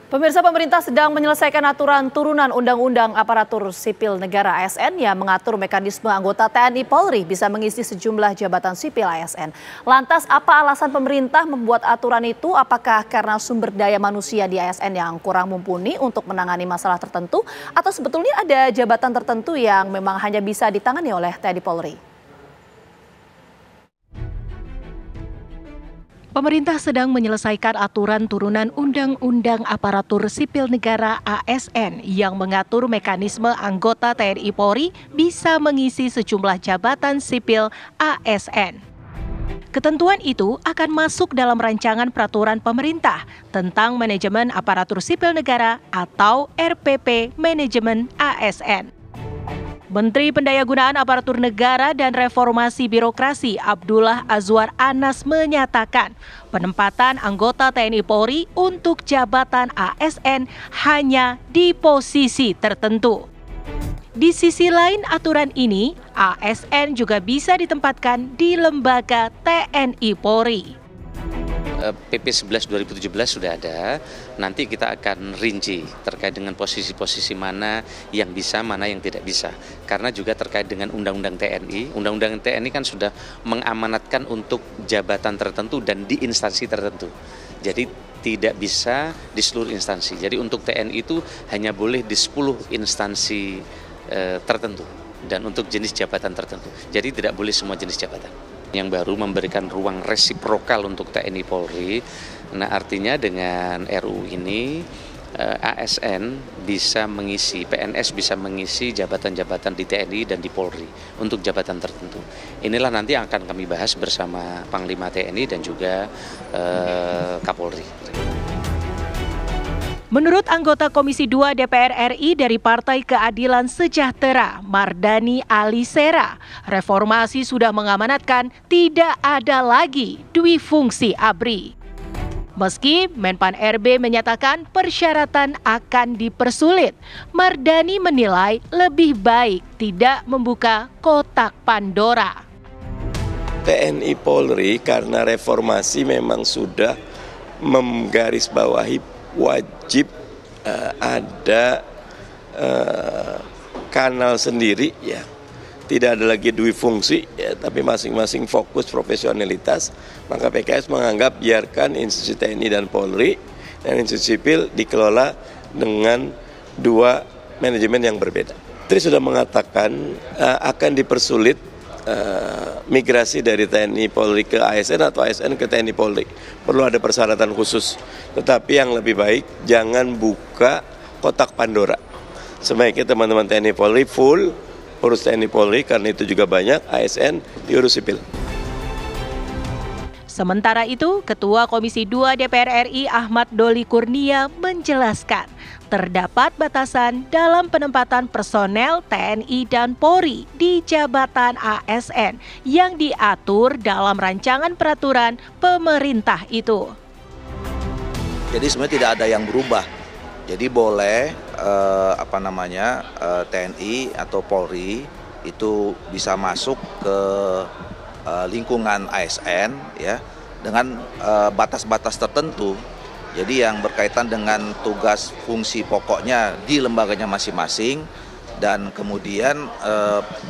Pemirsa, pemerintah sedang menyelesaikan aturan turunan Undang-Undang Aparatur Sipil Negara (ASN) yang mengatur mekanisme anggota TNI Polri bisa mengisi sejumlah jabatan sipil ASN. Lantas, apa alasan pemerintah membuat aturan itu? Apakah karena sumber daya manusia di ASN yang kurang mumpuni untuk menangani masalah tertentu? Atau sebetulnya ada jabatan tertentu yang memang hanya bisa ditangani oleh TNI Polri? Pemerintah sedang menyelesaikan aturan turunan Undang-Undang Aparatur Sipil Negara (ASN) yang mengatur mekanisme anggota TNI Polri bisa mengisi sejumlah jabatan sipil ASN. Ketentuan itu akan masuk dalam rancangan peraturan pemerintah tentang manajemen aparatur sipil negara atau RPP Manajemen ASN. Menteri Pendayagunaan Aparatur Negara dan Reformasi Birokrasi Abdullah Azwar Anas menyatakan penempatan anggota TNI Polri untuk jabatan ASN hanya di posisi tertentu. Di sisi lain aturan ini, ASN juga bisa ditempatkan di lembaga TNI Polri. PP 11 2017 sudah ada, nanti kita akan rinci terkait dengan posisi-posisi mana yang bisa, mana yang tidak bisa. Karena juga terkait dengan Undang-Undang TNI, Undang-Undang TNI kan sudah mengamanatkan untuk jabatan tertentu dan di instansi tertentu. Jadi tidak bisa di seluruh instansi. Jadi untuk TNI itu hanya boleh di 10 instansi tertentu dan untuk jenis jabatan tertentu. Jadi tidak boleh semua jenis jabatan. Yang baru memberikan ruang resiprokal untuk TNI Polri. Nah, artinya dengan RUU ini ASN bisa mengisi, PNS bisa mengisi jabatan-jabatan di TNI dan di Polri untuk jabatan tertentu. Inilah nanti yang akan kami bahas bersama Panglima TNI dan juga Kapolri. Menurut anggota Komisi 2 DPR RI dari Partai Keadilan Sejahtera, Mardani Alisera, reformasi sudah mengamanatkan tidak ada lagi dui fungsi ABRI. Meski Menpan RB menyatakan persyaratan akan dipersulit, Mardani menilai lebih baik tidak membuka kotak Pandora. TNI Polri karena reformasi memang sudah menggarisbawahi wajib ada kanal sendiri, ya, tidak ada lagi dui fungsi, ya, tapi masing-masing fokus profesionalitas. Maka PKS menganggap biarkan institusi TNI dan Polri dan institusi sipil dikelola dengan dua manajemen yang berbeda. Tri sudah mengatakan akan dipersulit migrasi dari TNI Polri ke ASN atau ASN ke TNI Polri. Perlu ada persyaratan khusus. Tetapi yang lebih baik jangan buka kotak Pandora. Sebaiknya teman-teman TNI Polri full urus TNI Polri karena itu juga banyak, ASN diurus sipil. Sementara itu, Ketua Komisi 2 DPR RI Ahmad Doli Kurnia menjelaskan terdapat batasan dalam penempatan personel TNI dan Polri di jabatan ASN yang diatur dalam rancangan peraturan pemerintah itu. Jadi sebenarnya tidak ada yang berubah. Jadi boleh TNI atau Polri itu bisa masuk ke lingkungan ASN, ya, dengan batas-batas tertentu. Jadi yang berkaitan dengan tugas fungsi pokoknya di lembaganya masing-masing dan kemudian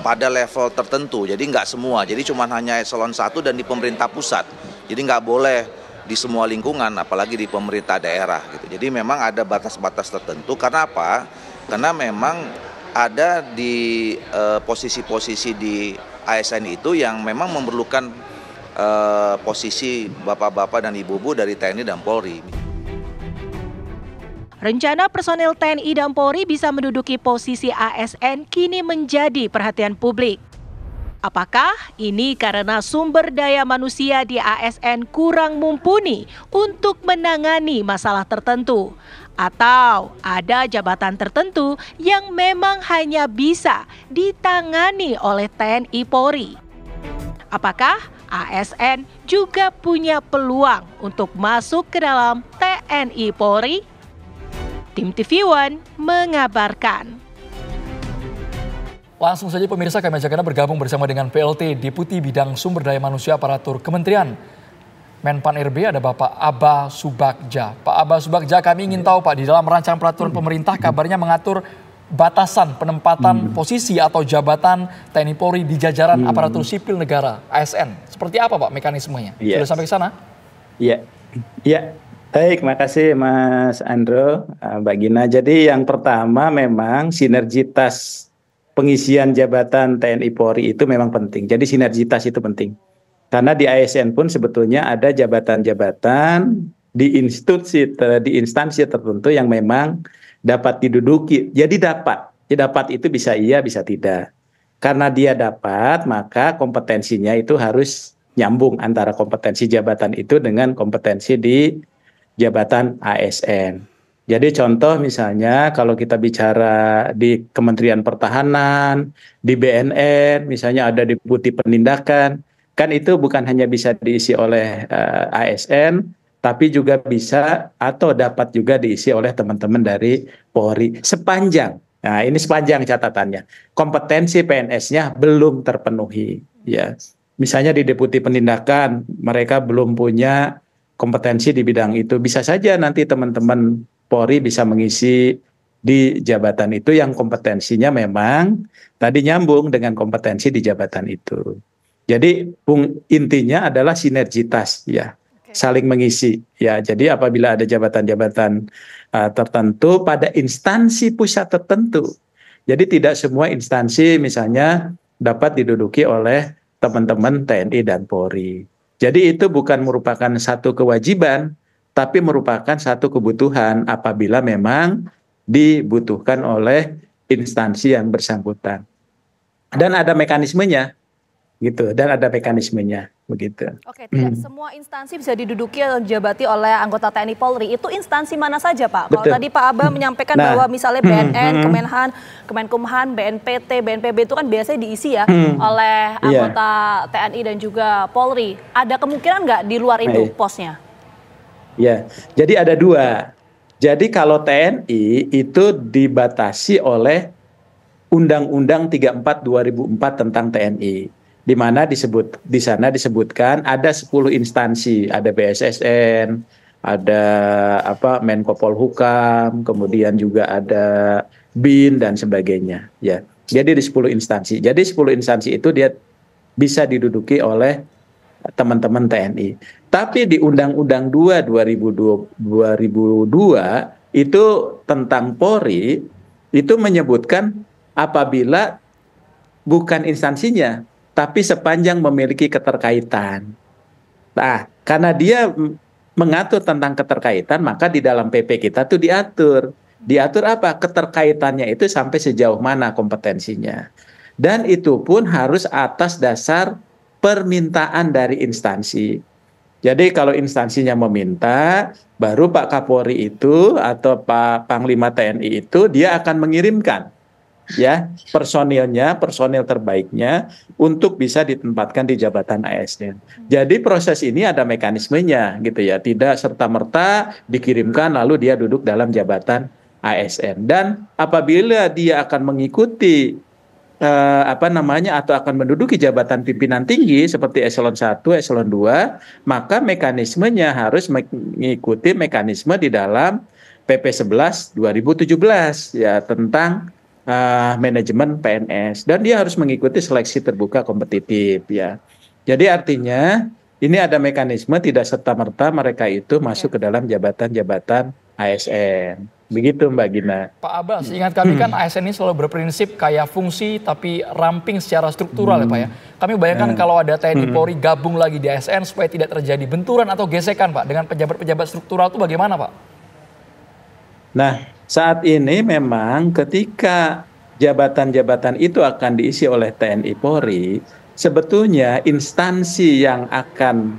pada level tertentu. Jadi nggak semua, jadi cuma hanya eselon 1 dan di pemerintah pusat. Jadi nggak boleh di semua lingkungan, apalagi di pemerintah daerah gitu. Jadi memang ada batas-batas tertentu. Karena apa? Karena memang ada di posisi-posisi di ASN itu yang memang memerlukan posisi bapak-bapak dan ibu-ibu dari TNI dan Polri. Rencana personel TNI dan Polri bisa menduduki posisi ASN kini menjadi perhatian publik. Apakah ini karena sumber daya manusia di ASN kurang mumpuni untuk menangani masalah tertentu? Atau ada jabatan tertentu yang memang hanya bisa ditangani oleh TNI Polri? Apakah ASN juga punya peluang untuk masuk ke dalam TNI Polri? Tim TV One mengabarkan. Langsung saja pemirsa, kami ajak Anda bergabung bersama dengan PLT Deputi Bidang Sumber Daya Manusia Aparatur Kementerian Menpan RB ada Bapak Aba Subagja. Pak Aba Subagja, kami ingin tahu Pak, di dalam rancangan peraturan pemerintah kabarnya mengatur batasan penempatan posisi atau jabatan TNI Polri di jajaran aparatur sipil negara ASN. Seperti apa Pak mekanismenya? Sudah sampai ke sana? Iya, iya. Baik, makasih Mas Andro, Mbak Gina. Jadi yang pertama memang sinergitas pengisian jabatan TNI Polri itu memang penting. Jadi sinergitas itu penting. Karena di ASN pun sebetulnya ada jabatan-jabatan di instansi tertentu yang memang dapat diduduki. Jadi dapat itu bisa iya, bisa tidak. Karena dia dapat, maka kompetensinya itu harus nyambung antara kompetensi jabatan itu dengan kompetensi di jabatan ASN. Jadi contoh misalnya kalau kita bicara di Kementerian Pertahanan, di BNN, misalnya ada deputi penindakan, kan itu bukan hanya bisa diisi oleh ASN, tapi juga bisa atau dapat juga diisi oleh teman-teman dari Polri sepanjang, nah ini sepanjang catatannya, kompetensi PNS-nya belum terpenuhi. Ya, misalnya di deputi penindakan, mereka belum punya kompetensi di bidang itu, bisa saja nanti teman-teman Polri bisa mengisi di jabatan itu yang kompetensinya memang tadi nyambung dengan kompetensi di jabatan itu. Jadi intinya adalah sinergitas ya, saling mengisi ya. Jadi apabila ada jabatan-jabatan tertentu pada instansi pusat tertentu, jadi tidak semua instansi misalnya dapat diduduki oleh teman-teman TNI dan Polri. Jadi itu bukan merupakan satu kewajiban, tapi merupakan satu kebutuhan apabila memang dibutuhkan oleh instansi yang bersangkutan. Dan ada mekanismenya. Gitu, dan ada mekanismenya begitu. Oke, tidak semua instansi bisa diduduki atau dijabati oleh anggota TNI Polri. Itu instansi mana saja Pak? Kalau tadi Pak Aba menyampaikan bahwa misalnya BNN, Kemenhan, Kemenkumham, BNPT, BNPB itu kan biasanya diisi ya oleh anggota TNI dan juga Polri. Ada kemungkinan nggak di luar itu posnya? Ya, jadi ada dua. Jadi kalau TNI itu dibatasi oleh Undang-Undang 34 2004 tentang TNI. Di mana di sana disebutkan ada 10 instansi, ada BSSN, ada Menko Polhukam, kemudian juga ada BIN dan sebagainya ya. Jadi di 10 instansi. Jadi 10 instansi itu dia bisa diduduki oleh teman-teman TNI. Tapi di Undang-Undang 2 2002 itu tentang Polri itu menyebutkan apabila bukan instansinya tapi sepanjang memiliki keterkaitan. Nah, karena dia mengatur tentang keterkaitan, maka di dalam PP kita tuh diatur. Diatur apa? Keterkaitannya itu sampai sejauh mana kompetensinya. Dan itu pun harus atas dasar permintaan dari instansi. Jadi kalau instansinya meminta, baru Pak Kapolri itu atau Pak Panglima TNI itu dia akan mengirimkan ya personil terbaiknya untuk bisa ditempatkan di jabatan ASN. Jadi proses ini ada mekanismenya gitu ya, tidak serta-merta dikirimkan lalu dia duduk dalam jabatan ASN. Dan apabila dia akan mengikuti atau akan menduduki jabatan pimpinan tinggi seperti eselon 1, eselon 2, maka mekanismenya harus mengikuti mekanisme di dalam PP 11 2017 ya tentang manajemen PNS, dan dia harus mengikuti seleksi terbuka kompetitif ya. Jadi artinya ini ada mekanisme, tidak serta-merta mereka itu masuk ke dalam jabatan-jabatan ASN. Begitu Mbak Gina. Pak Abbas, ingat kami kan ASN ini selalu berprinsip kaya fungsi tapi ramping secara struktural ya Pak ya. Kami bayangkan kalau ada TNI Polri gabung lagi di ASN supaya tidak terjadi benturan atau gesekan Pak dengan pejabat-pejabat struktural itu bagaimana Pak? Nah, saat ini memang ketika jabatan-jabatan itu akan diisi oleh TNI Polri, sebetulnya instansi yang akan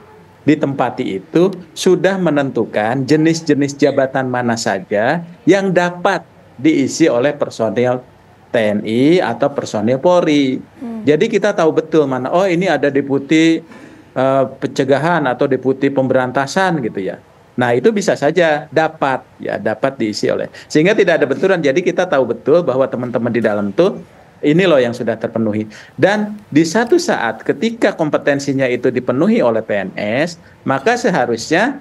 ditempati itu sudah menentukan jenis-jenis jabatan mana saja yang dapat diisi oleh personil TNI atau personil Polri. Jadi kita tahu betul mana, oh ini ada deputi pencegahan atau deputi pemberantasan gitu ya. Nah itu bisa saja dapat diisi oleh, sehingga tidak ada benturan. Jadi kita tahu betul bahwa teman-teman di dalam tuh ini loh yang sudah terpenuhi. Dan di satu saat ketika kompetensinya itu dipenuhi oleh PNS, maka seharusnya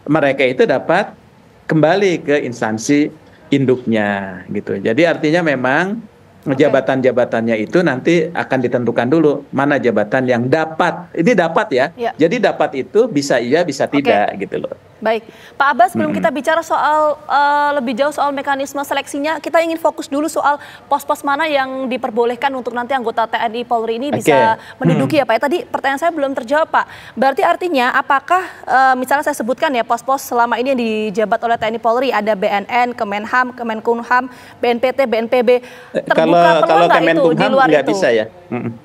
mereka itu dapat kembali ke instansi induknya gitu. Jadi artinya memang jabatan-jabatannya itu nanti akan ditentukan dulu mana jabatan yang dapat. Ini dapat ya. Jadi dapat itu bisa iya bisa tidak gitu loh. Baik, Pak Abbas, sebelum kita bicara soal lebih jauh soal mekanisme seleksinya, kita ingin fokus dulu soal pos-pos mana yang diperbolehkan untuk nanti anggota TNI Polri ini bisa menduduki ya Pak. Tadi pertanyaan saya belum terjawab Pak. Berarti artinya apakah misalnya saya sebutkan ya pos-pos selama ini yang dijabat oleh TNI Polri, ada BNN, Kemenham, Kemenkumham, BNPT, BNPB, terbuka peluang nggak itu di luar itu? Bisa ya.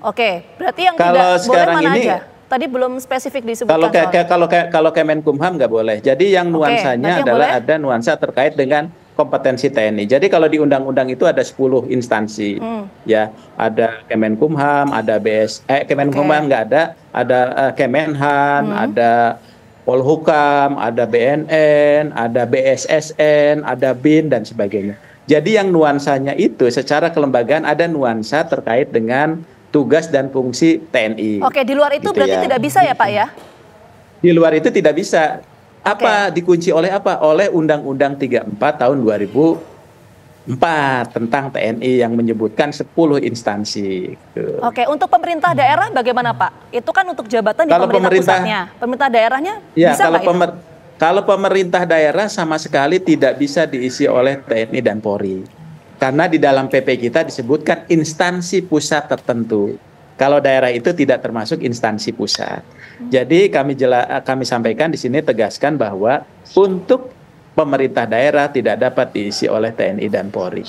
Oke, berarti yang kalau tidak boleh mana ini, aja? Tadi belum spesifik disebutkan. Kalau Kemenkumham nggak boleh. Jadi yang nuansanya adalah ada nuansa terkait dengan kompetensi TNI. Jadi kalau di undang-undang itu ada 10 instansi, ya ada Kemenkumham, ada Kemenkumham nggak ada Kemenhan, ada Polhukam, ada BNN, ada BSSN, ada BIN dan sebagainya. Jadi yang nuansanya itu secara kelembagaan ada nuansa terkait dengan tugas dan fungsi TNI. Oke, di luar itu gitu berarti tidak bisa ya Pak ya? Di luar itu tidak bisa. Apa dikunci oleh apa? Oleh Undang-Undang 34 tahun 2004 tentang TNI yang menyebutkan 10 instansi. Gitu. Oke, untuk pemerintah daerah bagaimana Pak? Itu kan untuk jabatan di pemerintah pusatnya. Pemerintah daerahnya ya, bisa nggak itu? Kalau pemerintah daerah sama sekali tidak bisa diisi oleh TNI dan Polri. Karena di dalam PP kita disebutkan instansi pusat tertentu. Kalau daerah itu tidak termasuk instansi pusat. Jadi kami sampaikan di sini tegaskan bahwa untuk pemerintah daerah tidak dapat diisi oleh TNI dan Polri.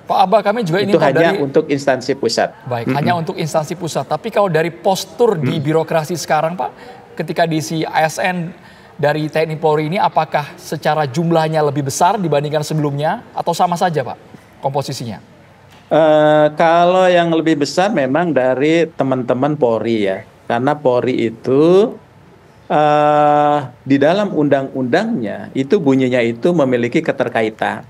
Pak Abah, kami juga ingin tahu hanya untuk instansi pusat. Baik, hanya untuk instansi pusat. Tapi kalau dari postur di birokrasi sekarang Pak, ketika diisi ASN dari TNI Polri ini, apakah secara jumlahnya lebih besar dibandingkan sebelumnya atau sama saja Pak komposisinya? Kalau yang lebih besar memang dari teman-teman Polri ya, karena Polri itu di dalam undang-undangnya itu bunyinya itu memiliki keterkaitan,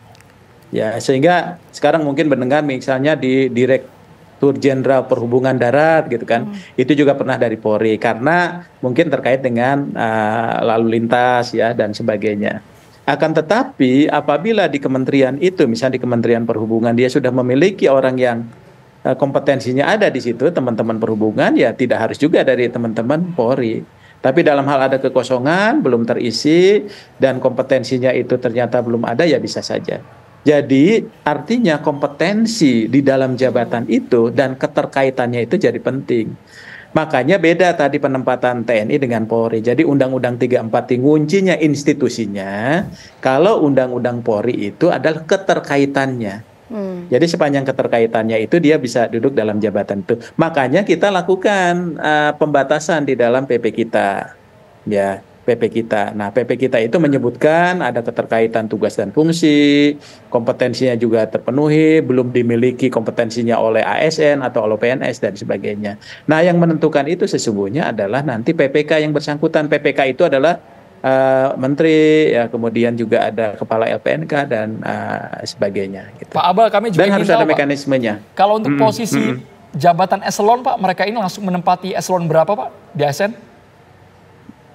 ya sehingga sekarang mungkin mendengar misalnya di Direktur Jenderal Perhubungan Darat gitu kan, itu juga pernah dari Polri karena mungkin terkait dengan lalu lintas ya dan sebagainya. Akan tetapi apabila di kementerian itu, misalnya di Kementerian Perhubungan, dia sudah memiliki orang yang kompetensinya ada di situ, teman-teman perhubungan, ya tidak harus juga dari teman-teman Polri. Tapi dalam hal ada kekosongan, belum terisi, dan kompetensinya itu ternyata belum ada, ya bisa saja. Jadi artinya kompetensi di dalam jabatan itu dan keterkaitannya itu jadi penting. Makanya beda tadi penempatan TNI dengan Polri. Jadi Undang-Undang 34 nguncinya institusinya, kalau Undang-Undang Polri itu adalah keterkaitannya. Jadi sepanjang keterkaitannya itu dia bisa duduk dalam jabatan itu. Makanya kita lakukan pembatasan di dalam PP kita. Ya, PP kita. Nah, PP kita itu menyebutkan ada keterkaitan tugas dan fungsi, kompetensinya juga terpenuhi, belum dimiliki kompetensinya oleh ASN atau oleh PNS dan sebagainya. Nah, yang menentukan itu sesungguhnya adalah nanti PPK yang bersangkutan. PPK itu adalah menteri, ya kemudian juga ada kepala LPNK dan sebagainya. Gitu. Pak Abah, kami juga dan harus ada mekanismenya. Kalau untuk posisi jabatan eselon, Pak, mereka ini langsung menempati eselon berapa, Pak, di ASN?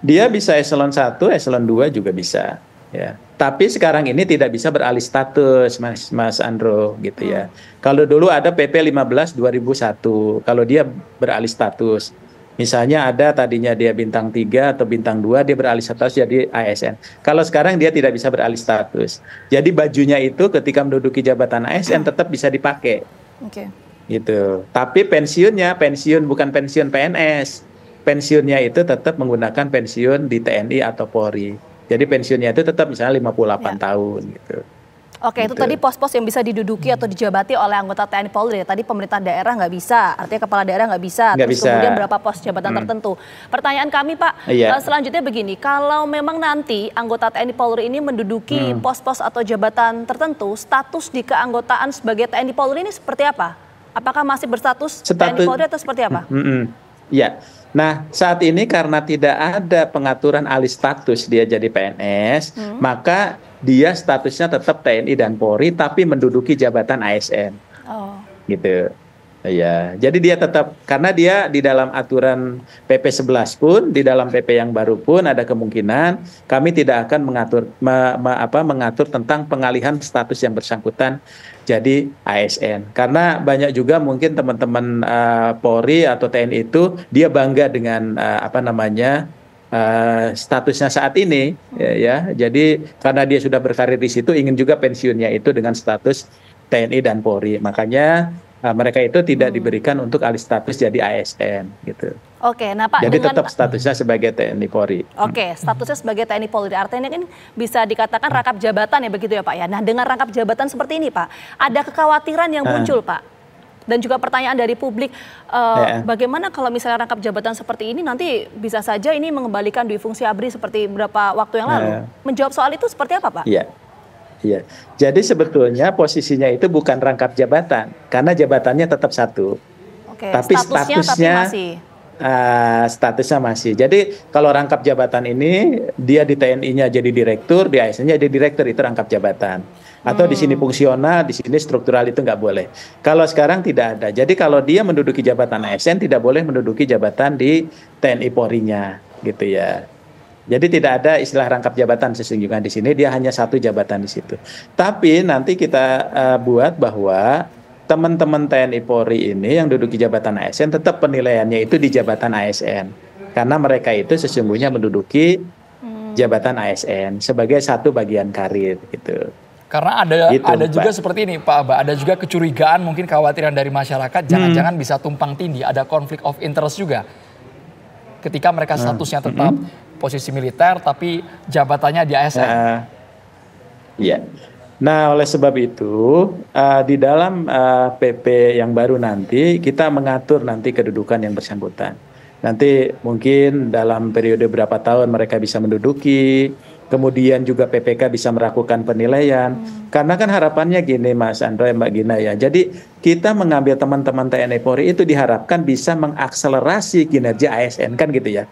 Dia bisa eselon 1, eselon 2 juga bisa. Ya. Tapi sekarang ini tidak bisa beralih status, Mas Andro, gitu ya. Kalau dulu ada PP 15 2001, kalau dia beralih status. Misalnya ada tadinya dia bintang 3 atau bintang 2, dia beralih status jadi ASN. Kalau sekarang dia tidak bisa beralih status. Jadi bajunya itu ketika menduduki jabatan ASN tetap bisa dipakai. Gitu. Tapi pensiunnya, bukan pensiun PNS. Pensiunnya itu tetap menggunakan pensiun di TNI atau Polri. Jadi pensiunnya itu tetap misalnya 58 tahun gitu. Oke, itu tadi pos-pos yang bisa diduduki atau dijabati oleh anggota TNI Polri. Tadi pemerintah daerah nggak bisa, artinya kepala daerah nggak bisa. Kemudian berapa pos jabatan tertentu. Pertanyaan kami Pak, selanjutnya begini, kalau memang nanti anggota TNI Polri ini menduduki pos-pos atau jabatan tertentu, status di keanggotaan sebagai TNI Polri ini seperti apa? Apakah masih berstatus TNI Polri atau seperti apa? Ya, nah saat ini karena tidak ada pengaturan alih status dia jadi PNS, maka dia statusnya tetap TNI dan Polri tapi menduduki jabatan ASN. Gitu. Iya, jadi dia tetap, karena dia di dalam aturan PP 11 pun, di dalam PP yang baru pun ada kemungkinan kami tidak akan mengatur tentang pengalihan status yang bersangkutan jadi ASN. Karena banyak juga mungkin teman-teman Polri atau TNI itu dia bangga dengan statusnya saat ini, ya. Jadi karena dia sudah berkarir di situ, ingin juga pensiunnya itu dengan status TNI dan Polri. Makanya mereka itu tidak diberikan untuk alih status jadi ASN gitu. Oke, nah Pak, jadi tetap statusnya sebagai TNI Polri. Oke, statusnya sebagai TNI Polri, artinya kan bisa dikatakan rangkap jabatan ya begitu ya Pak ya. Nah, dengan rangkap jabatan seperti ini Pak, ada kekhawatiran yang muncul Pak. Dan juga pertanyaan dari publik, bagaimana kalau misalnya rangkap jabatan seperti ini nanti bisa saja ini mengembalikan dui fungsi ABRI seperti beberapa waktu yang lalu. Menjawab soal itu seperti apa Pak? Iya. Iya, jadi sebetulnya posisinya itu bukan rangkap jabatan, karena jabatannya tetap satu. Oke, tapi statusnya statusnya masih. Jadi kalau rangkap jabatan ini dia di TNI-nya jadi direktur, di ASN-nya jadi direktur, itu rangkap jabatan. Atau di sini fungsional, di sini struktural, itu nggak boleh. Kalau sekarang tidak ada. Jadi kalau dia menduduki jabatan ASN tidak boleh menduduki jabatan di TNI Polri-nya, gitu ya. Jadi tidak ada istilah rangkap jabatan sesungguhnya di sini, dia hanya satu jabatan di situ. Tapi nanti kita buat bahwa teman-teman TNI Polri ini yang duduki jabatan ASN tetap penilaiannya itu di jabatan ASN. Karena mereka itu sesungguhnya menduduki jabatan ASN sebagai satu bagian karir gitu. Karena ada juga seperti ini Pak Aba, ada juga kecurigaan, mungkin kekhawatiran dari masyarakat, jangan-jangan bisa tumpang tindih, ada konflik of interest juga. Ketika mereka statusnya tetap posisi militer tapi jabatannya di ASN. Iya. Nah, oleh sebab itu di dalam PP yang baru nanti kita mengatur nanti kedudukan yang bersangkutan. Nanti mungkin dalam periode berapa tahun mereka bisa menduduki, kemudian juga PPK bisa melakukan penilaian. Karena kan harapannya gini Mas Andre, Mbak Gina ya. Jadi kita mengambil teman-teman TNI Polri itu diharapkan bisa mengakselerasi kinerja ASN kan gitu ya.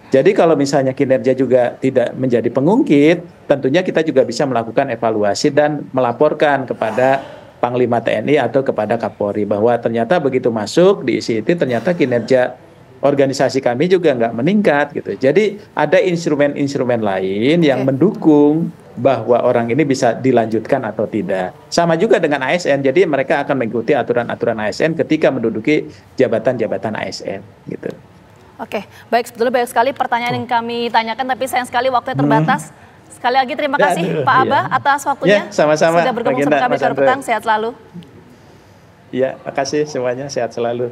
Jadi kalau misalnya kinerja juga tidak menjadi pengungkit, tentunya kita juga bisa melakukan evaluasi dan melaporkan kepada Panglima TNI atau kepada Kapolri bahwa ternyata begitu masuk di ICT ternyata kinerja organisasi kami juga nggak meningkat gitu. Jadi ada instrumen-instrumen lain yang mendukung bahwa orang ini bisa dilanjutkan atau tidak. Sama juga dengan ASN, jadi mereka akan mengikuti aturan-aturan ASN ketika menduduki jabatan-jabatan ASN gitu. Oke, baik, sebetulnya banyak sekali pertanyaan yang kami tanyakan, tapi sayang sekali waktunya terbatas. Sekali lagi terima kasih Pak Aba atas waktunya. Sama-sama. Sudah bergabung sama kami Sore Petang, sehat selalu. Iya, makasih semuanya, sehat selalu.